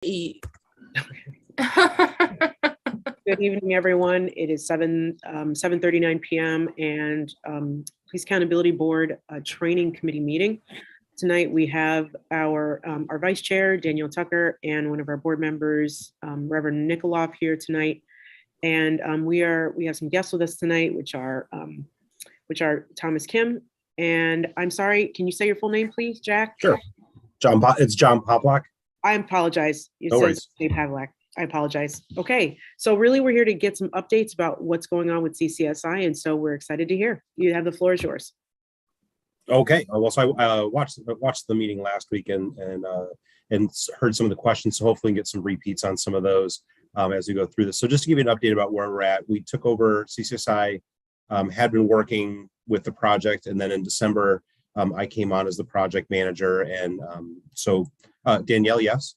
eat. Good evening, everyone. It is 7:39 p.m. and Police Accountability Board Training Committee meeting. Tonight we have our Vice Chair, Danielle Tucker, and one of our board members, Reverend Nikoloff, here tonight. And we have some guests with us tonight, which are Thomas Kim. And I'm sorry, can you say your full name, please, Jack? Sure. It's John Poplock. I apologize. It No says Dave Pavlak. I apologize. Okay, so really we're here to get some updates about what's going on with CCSI, and so we're excited to hear. You have the floor is yours. Okay. Well, so I watched the meeting last week and heard some of the questions. So hopefully we can get some repeats on some of those as we go through this. So just to give you an update about where we're at, we took over CCSI, had been working with the project, and then in December I came on as the project manager. And so Danielle, yes.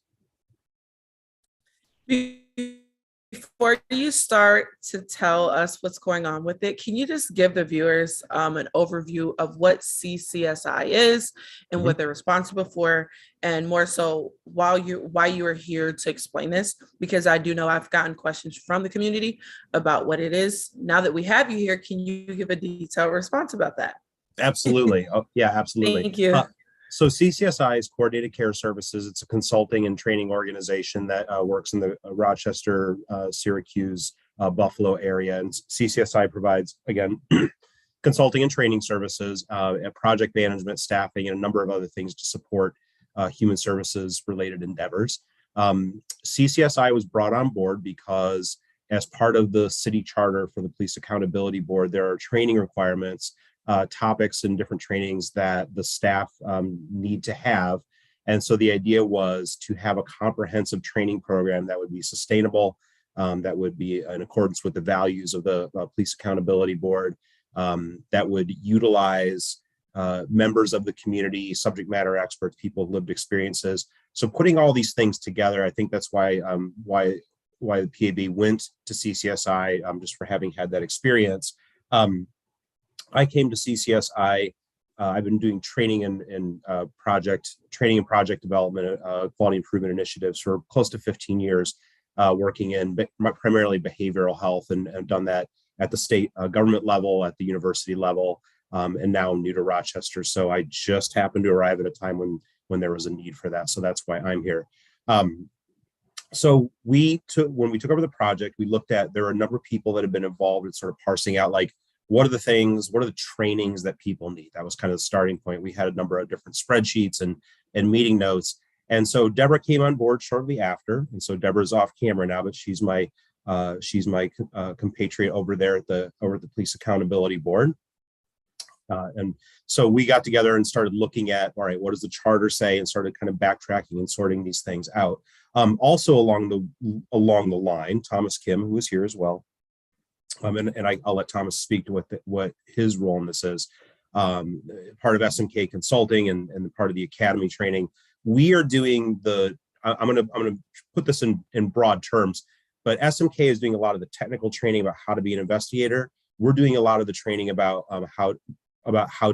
Before you start to tell us what's going on with it, can you just give the viewers an overview of what CCSI is and what they're responsible for, and more so why you are here to explain this? Because I do know I've gotten questions from the community about what it is. Now that we have you here, can you give a detailed response about that? Absolutely. Oh, yeah, absolutely. Thank you. So CCSI is Coordinated Care Services. It's a consulting and training organization that works in the Rochester, Syracuse, Buffalo area. And CCSI provides, again, consulting and training services, project management, staffing, and a number of other things to support human services related endeavors. CCSI was brought on board because as part of the city charter for the Police Accountability Board, there are training requirements, topics and different trainings that the staff need to have. And so the idea was to have a comprehensive training program that would be sustainable, that would be in accordance with the values of the Police Accountability Board, that would utilize members of the community, subject matter experts, people with lived experiences. So putting all these things together, I think that's why the PAB went to CCSI, just for having had that experience. I came to CCSI. I've been doing training and project development, quality improvement initiatives for close to 15 years, working in primarily behavioral health, and I've done that at the state government level, at the university level, and now I'm new to Rochester. So I just happened to arrive at a time when there was a need for that. So that's why I'm here. So when we took over the project, we looked at, there are a number of people that have been involved in sort of parsing out, like, what are the trainings that people need? That was kind of the starting point. We had a number of different spreadsheets and meeting notes. And so Deborah came on board shortly after. And so Deborah's off camera now, but she's my compatriot over there at the Police Accountability Board. And so we got together and started looking at, all right, what does the charter say, and started kind of backtracking and sorting these things out. Also along the line, Thomas Kim, who was here as well, and I'll let Thomas speak to what his role in this is. Part of SMK Consulting and part of the Academy training. We are doing I'm going to put this in broad terms, but SMK is doing a lot of the technical training about how to be an investigator. We're doing a lot of the training about how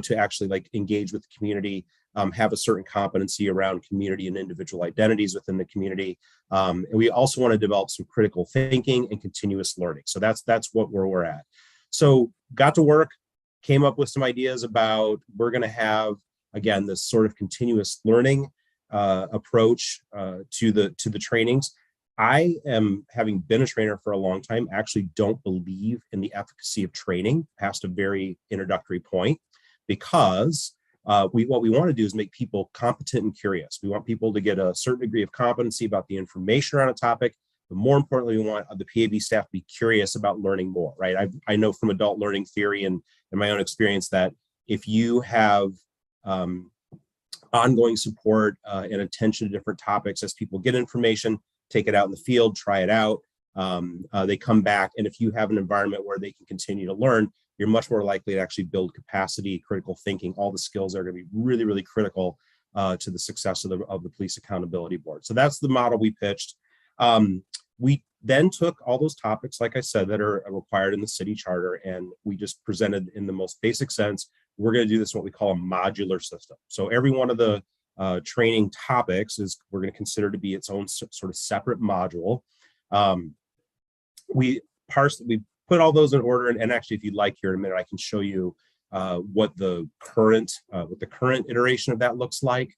to actually engage with the community, have a certain competency around community and individual identities within the community. And we also want to develop some critical thinking and continuous learning. So that's where we're at. So got to work, came up with some ideas about, we're going to have, again, this sort of continuous learning approach to the trainings. I am, having been a trainer for a long time, actually don't believe in the efficacy of training past a very introductory point, because what we want to do is make people competent and curious. We want people to get a certain degree of competency about the information around a topic, but more importantly, we want the PAB staff to be curious about learning more, right? I know from adult learning theory and my own experience that if you have ongoing support and attention to different topics as people get information, take it out in the field, try it out, they come back, and if you have an environment where they can continue to learn, you're much more likely to actually build capacity, critical thinking, all the skills that are going to be really, really critical to the success of the Police Accountability Board. So that's the model we pitched. We then took all those topics, like I said, that are required in the city charter, and we just presented in the most basic sense, we're going to do this what we call a modular system. So every one of the training topics is we're going to consider to be its own sort of separate module. We put all those in order, and actually, if you'd like, here in a minute, I can show you what the current iteration of that looks like.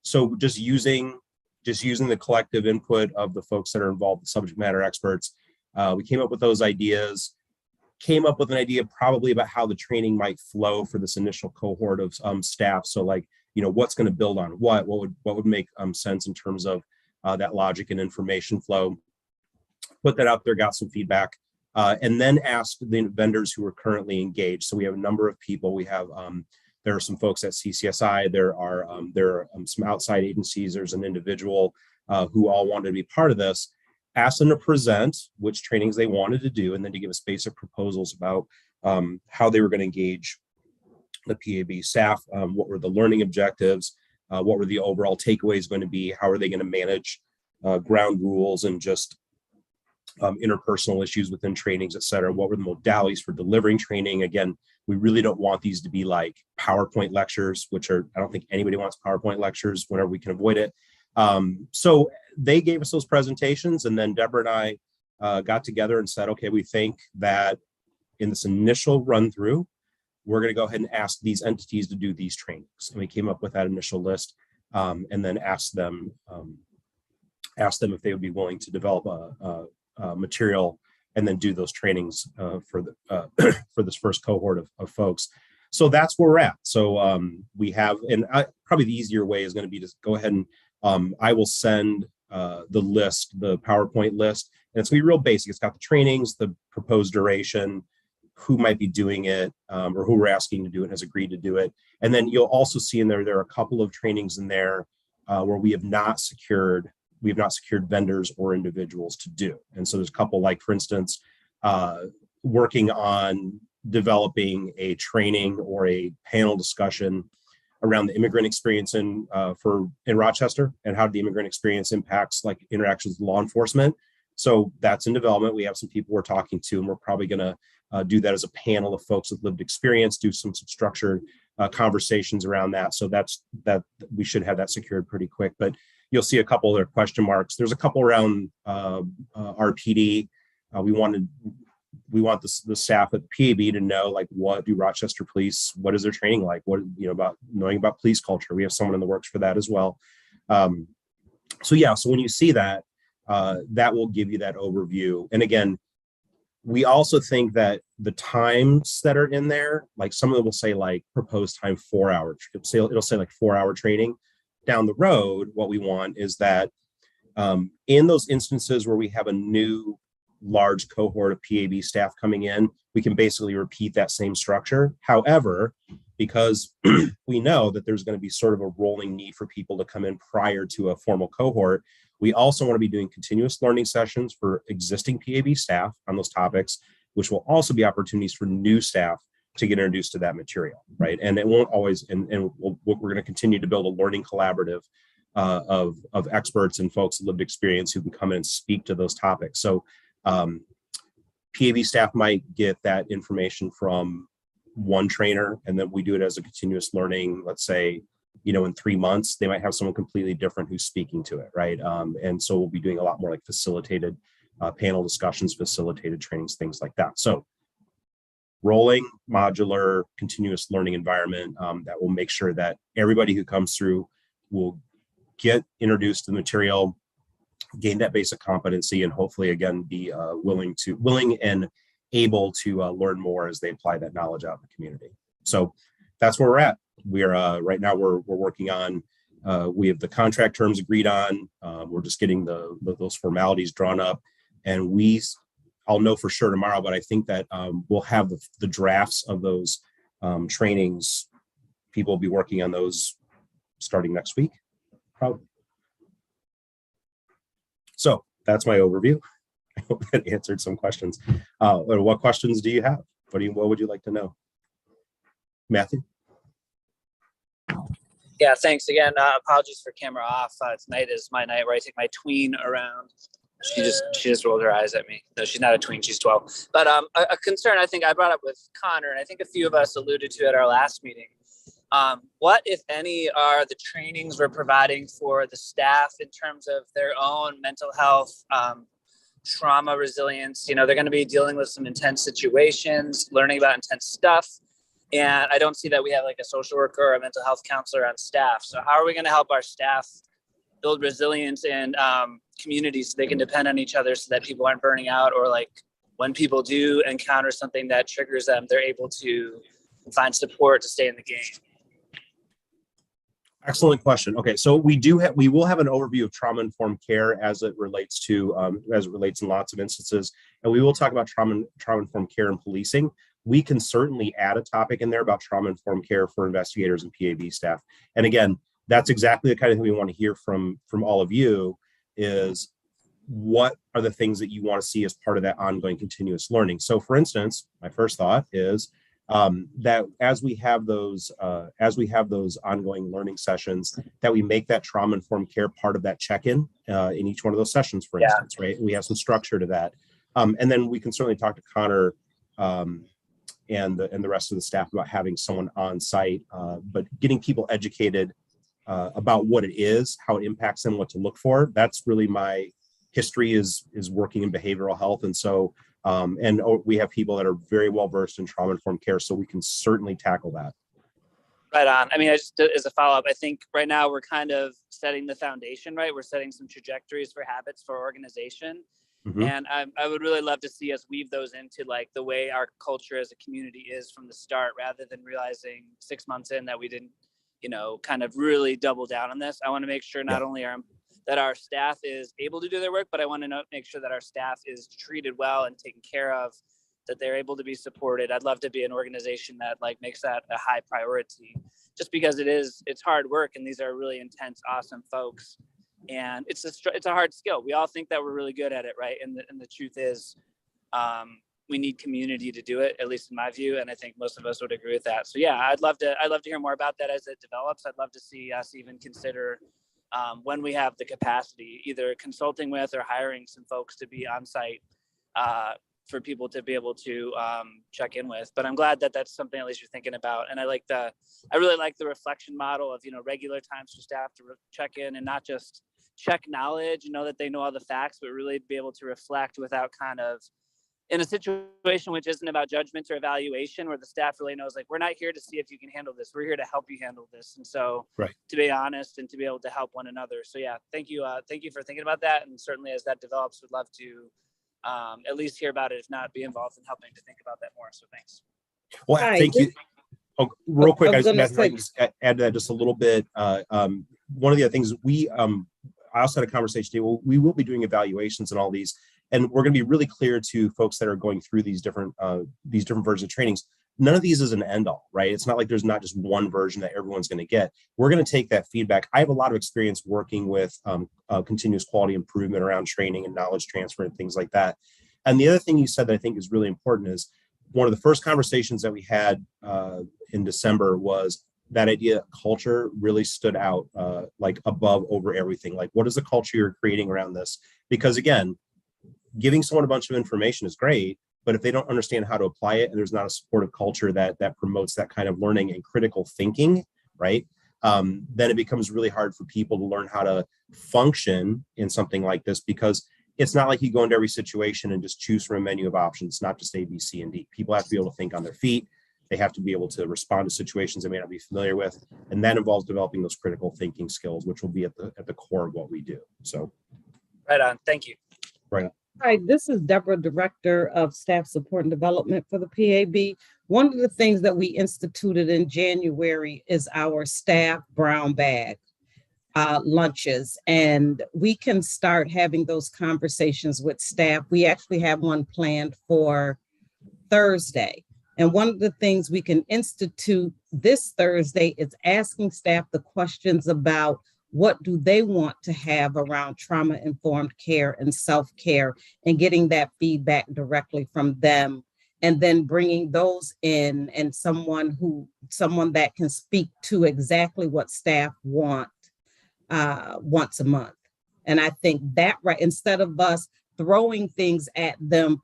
So just using the collective input of the folks that are involved, the subject matter experts, we came up with those ideas. Came up with an idea probably about how the training might flow for this initial cohort of staff. So like, what's going to build on what would make sense in terms of that logic and information flow. Put that out there, got some feedback, and then asked the vendors who are currently engaged. So we have a number of people. We have there are some folks at CCSI. There are some outside agencies. There's an individual who all wanted to be part of this. Asked them to present which trainings they wanted to do, and then to give us basic proposals about how they were going to engage the PAB staff, what were the learning objectives, what were the overall takeaways going to be, how are they going to manage ground rules and just interpersonal issues within trainings, et cetera. What were the modalities for delivering training? Again, we really don't want these to be like PowerPoint lectures, which are, I don't think anybody wants PowerPoint lectures whenever we can avoid it. So they gave us those presentations, and then Deborah and I got together and said, okay, we think that in this initial run through, we're going to go ahead and ask these entities to do these trainings. And we came up with that initial list, and then asked them if they would be willing to develop a material and then do those trainings for this first cohort of folks. So that's where we're at. So we have, and probably the easier way is going to be to go ahead and I will send the list, the PowerPoint list, and it's going to be real basic. It's got the trainings, the proposed duration, who might be doing it, or who we're asking to do it has agreed to do it. And then you'll also see in there are a couple of trainings in there where we have not secured vendors or individuals to do. And so there's a couple, like for instance, working on developing a training or a panel discussion around the immigrant experience in Rochester, and how the immigrant experience impacts like interactions with law enforcement. So that's in development. We have some people we're talking to, and we're probably going to do that as a panel of folks with lived experience, do some structured conversations around that. So that we should have that secured pretty quick. But you'll see a couple of their question marks. There's a couple around RPD. We want the staff at PAB to know, like, what do Rochester Police, what is their training like? What, about knowing about police culture. We have someone in the works for that as well. So when you see that, that will give you that overview. And again, we also think that the times that are in there, like some of them will say like proposed time 4 hours. It'll say like 4-hour training. Down the road, what we want is that in those instances where we have a new large cohort of PAB staff coming in, we can basically repeat that same structure. However, because we know that there's going to be sort of a rolling need for people to come in prior to a formal cohort, we also want to be doing continuous learning sessions for existing PAB staff on those topics, which will also be opportunities for new staff to get introduced to that material, right? And it won't always, we're going to continue to build a learning collaborative of experts and folks with lived experience who can come in and speak to those topics. So PAB staff might get that information from one trainer, and then we do it as a continuous learning, let's say, in 3 months, they might have someone completely different who's speaking to it, right? And so we'll be doing a lot more like facilitated panel discussions, facilitated trainings, things like that. So rolling, modular, continuous learning environment that will make sure that everybody who comes through will get introduced to the material, gain that basic competency, and hopefully again be willing and able to learn more as they apply that knowledge out in the community. So that's where we're at. We are right now we're working on we have the contract terms agreed on. We're just getting those formalities drawn up, and I'll know for sure tomorrow, but I think that we'll have the drafts of those trainings. People will be working on those starting next week, probably. So that's my overview. I hope that answered some questions. What questions do you have? What would you like to know? Matthew? Yeah, thanks again. Apologies for camera off. Tonight is my night where I take my tween around. She just rolled her eyes at me. No, she's not a tween, she's 12. But a concern I think I brought up with Connor, and I think a few of us alluded to at our last meeting, What, if any, are the trainings we're providing for the staff in terms of their own mental health, trauma resilience? You know, they're going to be dealing with some intense situations, learning about intense stuff. And I don't see that we have like a social worker or a mental health counselor on staff. So how are we going to help our staff build resilience in communities so they can depend on each other so that people aren't burning out, or like when people do encounter something that triggers them, they're able to find support to stay in the game? Excellent question. Okay, so we will have an overview of trauma-informed care as it relates in lots of instances, and we will talk about trauma-informed care and policing. We can certainly add a topic in there about trauma-informed care for investigators and PAB staff. And again, that's exactly the kind of thing we want to hear from all of you, is what are the things that you want to see as part of that ongoing continuous learning. So for instance, my first thought is that as we have those ongoing learning sessions, that we make that trauma-informed care part of that check-in in each one of those sessions, for instance, right? We have some structure to that. And then we can certainly talk to Connor and the rest of the staff about having someone on site, but getting people educated about what it is, how it impacts them, what to look for. That's really my history is working in behavioral health. And so, we have people that are very well versed in trauma-informed care, so we can certainly tackle that. Right on. I mean, as a follow-up, I think right now we're kind of setting the foundation, right? We're setting some trajectories for habits for organization. Mm-hmm. And I would really love to see us weave those into like the way our culture as a community is from the start, rather than realizing 6 months in that we didn't, kind of really double down on this. I want to make sure not only that our staff is able to do their work, but I want to make sure that our staff is treated well and taken care of, that they're able to be supported. I'd love to be an organization that like makes that a high priority, just because it's hard work, and these are really intense, awesome folks. And it's a hard skill. We all think that we're really good at it, right? And the truth is, we need community to do it, at least in my view. And I think most of us would agree with that. So yeah, I'd love to hear more about that as it develops. I'd love to see us even consider when we have the capacity, either consulting with or hiring some folks to be on site for people to be able to check in with. But I'm glad that that's something at least you're thinking about. And I really like the reflection model of, regular times for staff to check in and not just check knowledge, that they know all the facts, but really be able to reflect without kind of in a situation which isn't about judgment or evaluation, where the staff really knows, like, we're not here to see if you can handle this. We're here to help you handle this. And so to be honest and to be able to help one another. So yeah, thank you. Thank you for thinking about that. And certainly as that develops, would love to at least hear about it, if not be involved in helping to think about that more. So thanks. Well, thank you. Oh, real quick, I just add to that just a little bit. One of the other things I also had a conversation today. Well, we will be doing evaluations and all these, and we're going to be really clear to folks that are going through these different versions of trainings. None of these is an end all, right? It's not like there's not just one version that everyone's going to get. We're going to take that feedback. I have a lot of experience working with continuous quality improvement around training and knowledge transfer and things like that. And the other thing you said that I think is really important is one of the first conversations that we had in December was that idea culture really stood out like above over everything. Like, what is the culture you're creating around this? Because again, giving someone a bunch of information is great, but if they don't understand how to apply it and there's not a supportive culture that promotes that kind of learning and critical thinking, right? Then it becomes really hard for people to learn how to function in something like this, because it's not like you go into every situation and just choose from a menu of options. It's not just A, B, C, and D. People have to be able to think on their feet. They have to be able to respond to situations they may not be familiar with. And that involves developing those critical thinking skills, which will be at the core of what we do. So. Right on. Thank you. Right on. Hi, this is Deborah, Director of Staff Support and Development for the PAB. One of the things that we instituted in January is our staff brown bag lunches, and we can start having those conversations with staff. We actually have one planned for Thursday. And one of the things we can institute this Thursday is asking staff the questions about what do they want to have around trauma-informed care and self-care, and getting that feedback directly from them, and then bringing those in, and someone that can speak to exactly what staff want once a month. And I think that, right, instead of us throwing things at them,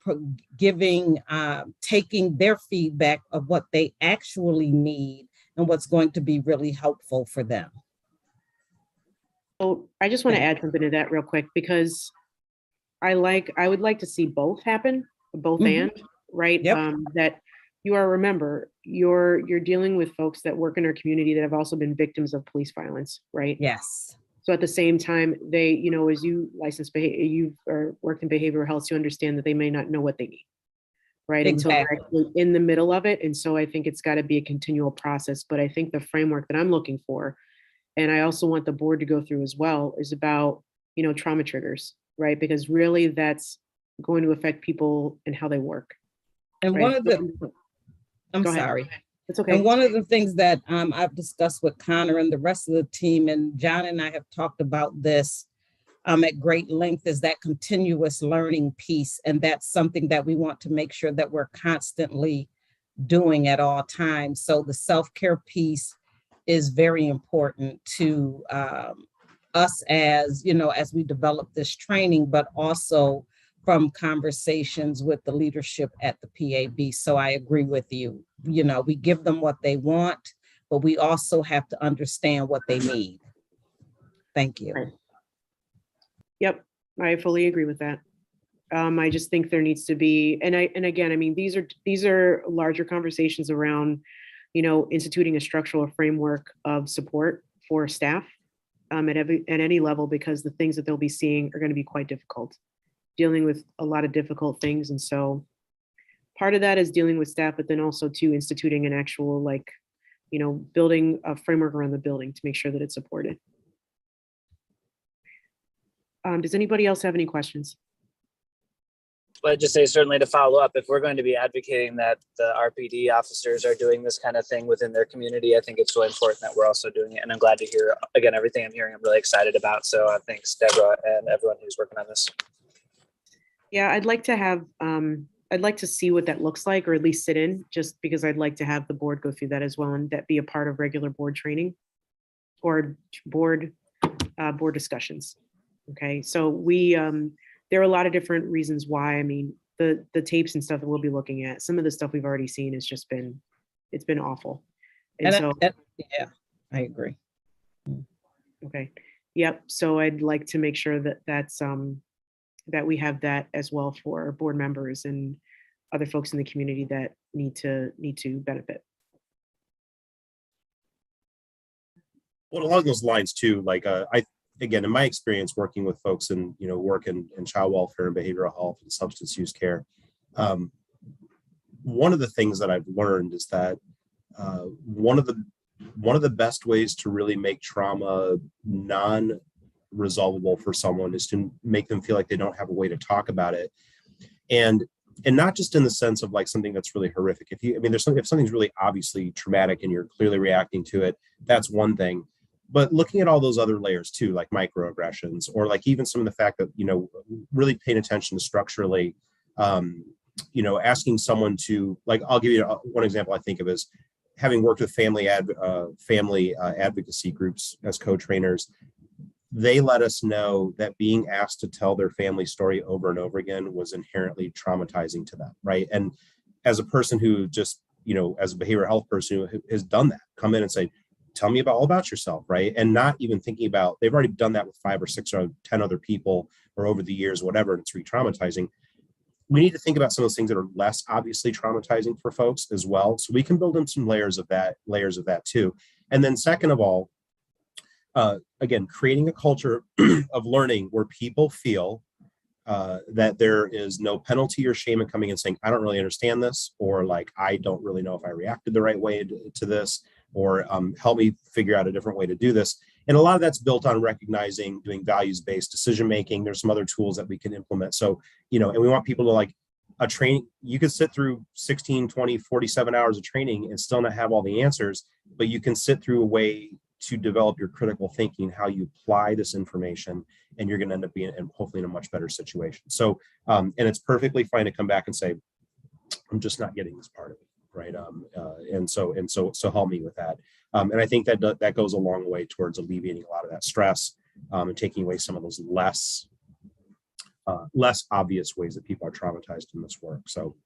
taking their feedback of what they actually need and what's going to be really helpful for them. So I just want to add something to that real quick, because I would like to see both happen, both and, right? Yep. That you are, remember, you're dealing with folks that work in our community that have also been victims of police violence, right? Yes. So at the same time, they, you know, as you you've worked in behavioral health, you understand that they may not know what they need, right? Until they're Exactly. actually in the middle of it. And so I think it's got to be a continual process. But I think the framework that I'm looking for, and I also want the board to go through as well, is about, you know, trauma triggers, right? Because really that's going to affect people and how they work. And right? one of the, I'm Go ahead. sorry. It's okay. And one of the things that I've discussed with Connor and the rest of the team, and John and I have talked about this at great length, is that continuous learning piece. And that's something that we want to make sure that we're constantly doing at all times. So the self-care piece is very important to us, as you know, as we develop this training, but also from conversations with the leadership at the PAB. So I agree with you. You know, we give them what they want, but we also have to understand what they need. Thank you. Right. Yep, I fully agree with that. I just think there needs to be, and again, I mean, these are larger conversations around, you know, instituting a structural framework of support for staff at any level, because the things that they'll be seeing are going to be quite difficult, dealing with a lot of difficult things. And so part of that is dealing with staff, but then also to instituting an actual, like, you know, building a framework around the building to make sure that it's supported. Does anybody else have any questions? But I'd just say, certainly to follow up, if we're going to be advocating that the RPD officers are doing this kind of thing within their community, I think it's really important that we're also doing it. And I'm glad to hear, again, everything I'm hearing, I'm really excited about. So thanks, Deborah, and everyone who's working on this. Yeah, I'd like to have, I'd like to see what that looks like, or at least sit in, just because I'd like to have the board go through that as well, and that be a part of regular board training or board discussions. Okay, so there are a lot of different reasons why. I mean, the tapes and stuff that we'll be looking at, some of the stuff we've already seen has just been, it's been awful. And so, yeah, I agree. okay, yep. So I'd like to make sure that that we have that as well for board members and other folks in the community that need to benefit. Well, along those lines too, like again, in my experience working with folks in, you know, work in child welfare and behavioral health and substance use care, one of the things that I've learned is that one of the best ways to really make trauma non-resolvable for someone is to make them feel like they don't have a way to talk about it, and not just in the sense of like something that's really horrific. If something's really obviously traumatic and you're clearly reacting to it, that's one thing. But looking at all those other layers too, like microaggressions, or like even some of the fact that, you know, really paying attention to structurally, you know, asking someone to, like, I'll give you one example I think of is having worked with family advocacy groups as co-trainers. They let us know that being asked to tell their family story over and over again was inherently traumatizing to them, right? And as a person who just, you know, as a behavioral health person who has done that, come in and say, tell me all about yourself, right? And not even thinking about, they've already done that with 5 or 6 or 10 other people or over the years, whatever, and it's re-traumatizing. We need to think about some of those things that are less obviously traumatizing for folks as well. So we can build in some layers of that too. And then second of all, again, creating a culture of learning where people feel that there is no penalty or shame in coming and saying, I don't really understand this, or like, I don't really know if I reacted the right way to this, or help me figure out a different way to do this. And a lot of that's built on recognizing, doing values-based decision-making. There's some other tools that we can implement. So, you know, and we want people to, like, a training, you could sit through 16, 20, 47 hours of training and still not have all the answers, but you can sit through a way to develop your critical thinking, how you apply this information, and you're going to end up being hopefully in a much better situation. So, and it's perfectly fine to come back and say, I'm just not getting this part of it. Right. And so help me with that. And I think that goes a long way towards alleviating a lot of that stress and taking away some of those less obvious ways that people are traumatized in this work. So.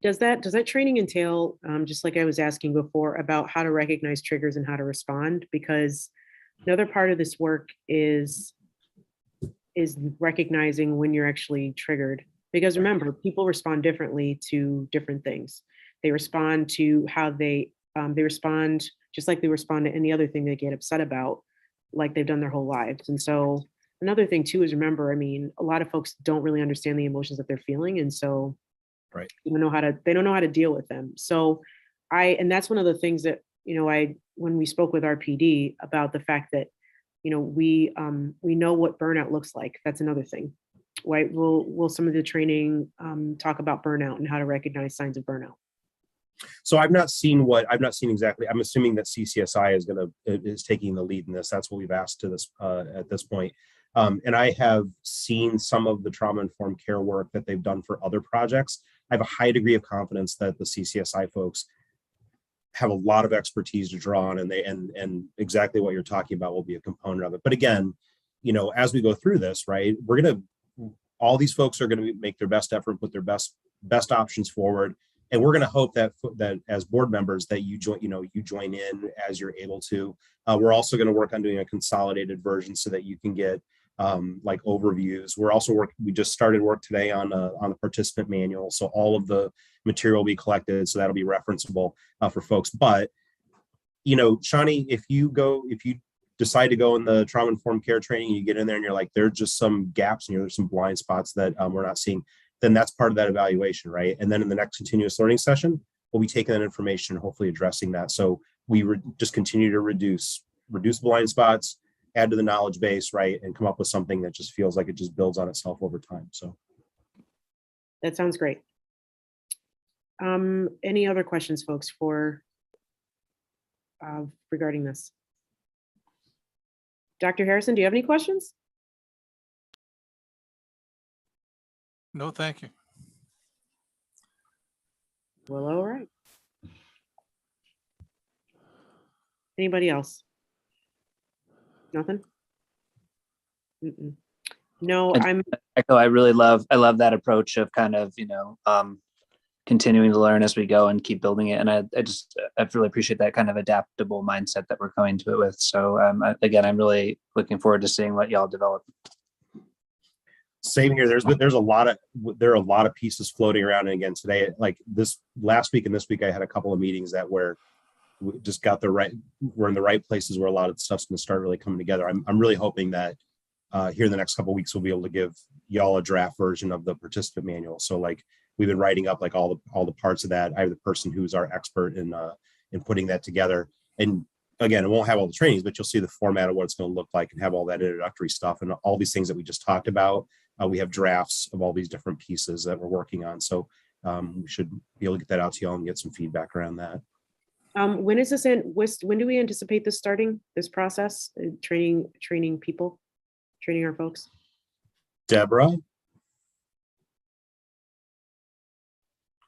Does that training entail, just like I was asking before, about how to recognize triggers and how to respond? Because another part of this work is recognizing when you're actually triggered. Because remember, people respond differently to different things. They respond to how they respond just like they respond to any other thing they get upset about, like they've done their whole lives. And so another thing too is, remember, I mean, a lot of folks don't really understand the emotions that they're feeling, and so Right. they don't know how to deal with them. So and that's one of the things that, when we spoke with our PD about the fact that, we know what burnout looks like. That's another thing, right? Will some of the training talk about burnout and how to recognize signs of burnout? So I've not seen exactly. I'm assuming that CCSI is taking the lead in this. That's what we've asked to this at this point. And I have seen some of the trauma-informed care work that they've done for other projects. I have a high degree of confidence that the CCSI folks have a lot of expertise to draw on, and exactly what you're talking about will be a component of it. But again, as we go through this, right, all these folks are going to make their best effort, put their best options forward. And we're going to hope that as board members that you join in as you're able to. We're also going to work on doing a consolidated version so that you can get like overviews. We just started work today on the participant manual. So all of the material will be collected. So that'll be referenceable for folks. But, Shawnee, if you decide to go in the trauma-informed care training, you get in there and you're like, there's just some gaps and there's some blind spots that we're not seeing, then that's part of that evaluation, right? And then in the next continuous learning session, we'll be taking that information and hopefully addressing that. So we just continue to reduce blind spots, add to the knowledge base, right? And come up with something that just feels like it just builds on itself over time. So that sounds great. Any other questions, folks, regarding this? Dr. Harrison, do you have any questions? No, thank you. Well, all right. Anybody else? Nothing? Mm-mm. No, I'm Echo. I love that approach of kind of, continuing to learn as we go and keep building it. And I really appreciate that kind of adaptable mindset that we're coming to it with. So again, I'm really looking forward to seeing what y'all develop. Same here. There are a lot of pieces floating around. And again, today, like this last week and this week, I had a couple of meetings that where we just we're in the right places where a lot of stuff's going to start really coming together. I'm really hoping that here in the next couple of weeks, we'll be able to give y'all a draft version of the participant manual. So like we've been writing up like all the parts of that. I have the person who's our expert in putting that together. And again, it won't have all the trainings, but you'll see the format of what it's going to look like and have all that introductory stuff and all these things that we just talked about. We have drafts of all these different pieces that we're working on. So we should be able to get that out to y'all and get some feedback around that. when is this when do we anticipate this starting, this process, training our folks? Deborah? I'm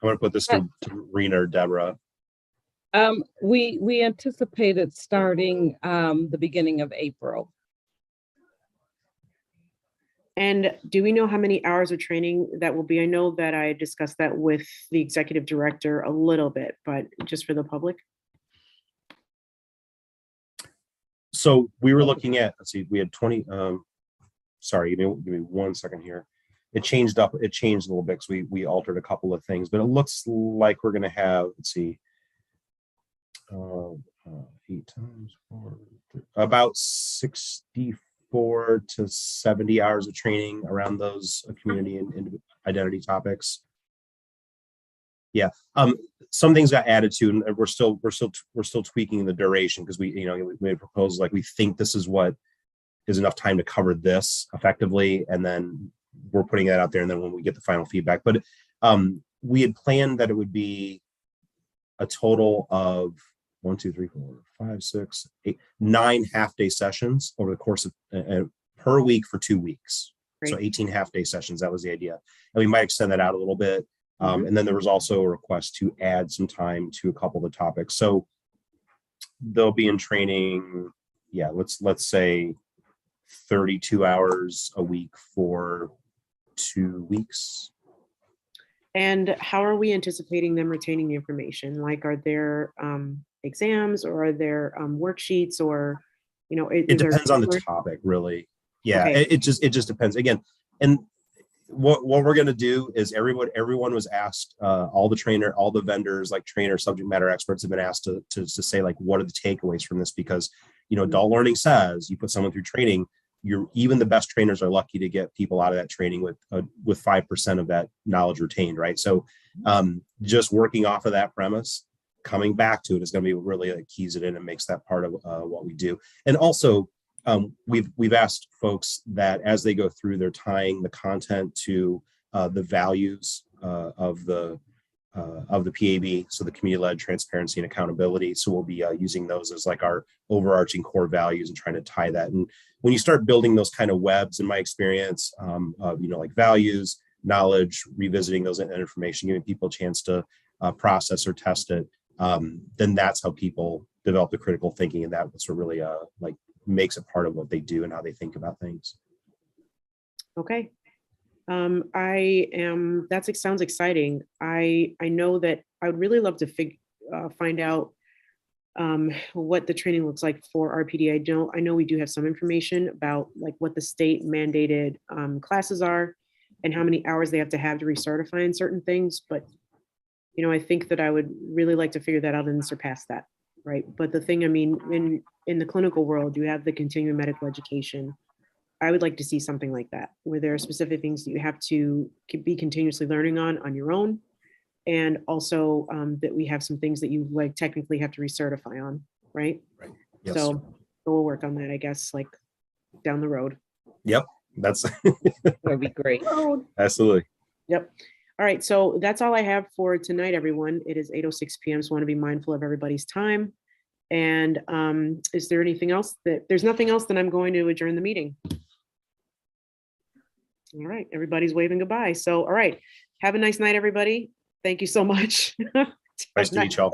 going to put this to Rena or Deborah. We anticipated starting the beginning of April. And do we know how many hours of training that will be? I know that I discussed that with the executive director a little bit, but just for the public. So we were looking at, let's see, we had 20, sorry, give me 1 second here. It changed a little bit because we altered a couple of things, but it looks like we're going to have, let's see, 8 times 4, about 64 to 70 hours of training around those community and identity topics. Yeah, some things got added to, and we're still tweaking the duration because we made proposals like we think this is what is enough time to cover this effectively, and then we're putting that out there, and then when we get the final feedback. But we had planned that it would be a total of 1, 2, 3, 4, 5, 6, 8, 9 half-day sessions over the course of per week for 2 weeks. Great. So 18 half-day sessions. That was the idea, and we might extend that out a little bit. And then there was also a request to add some time to a couple of the topics. So they'll be in training. Yeah, let's say 32 hours a week for 2 weeks. And how are we anticipating them retaining the information? Like, are there exams, or are there worksheets, or, It depends on the topic, really. Yeah, Okay. it just depends. Again, and what we're going to do is everyone was asked, all the vendors, like trainer subject matter experts, have been asked to say, like, what are the takeaways from this? Because adult learning says you put someone through training, even the best trainers are lucky to get people out of that training with 5% of that knowledge retained, right? So just working off of that premise, coming back to it is going to be really like keys it in and makes that part of what we do. And also, we've asked folks that as they go through, they're tying the content to the values of the PAB, so the community-led transparency and accountability. So we'll be using those as like our overarching core values and trying to tie that. And when you start building those kind of webs, in my experience, of like values, knowledge, revisiting those information, giving people a chance to process or test it, then that's how people develop the critical thinking, and that's what really like makes it part of what they do and how they think about things. Okay. That sounds exciting. I know that I would really love to find out what the training looks like for RPD. I know we do have some information about like what the state mandated classes are and how many hours they have to recertify in certain things. But, I think that I would really like to figure that out and surpass that. Right. But the thing, I mean, in the clinical world, you have the continuing medical education. I would like to see something like that, where there are specific things that you have to be continuously learning on your own. And also that we have some things that you like technically have to recertify on, right? Right. Yes. So we'll work on that, I guess, like down the road. Yep. That's That'd be great. Absolutely. Yep. All right. So that's all I have for tonight, everyone. It is 8:06 p.m. So I want to be mindful of everybody's time. And is there anything else there's nothing else, then I'm going to adjourn the meeting. All right. Everybody's waving goodbye. So, all right. Have a nice night, everybody. Thank you so much. Nice to meet y'all.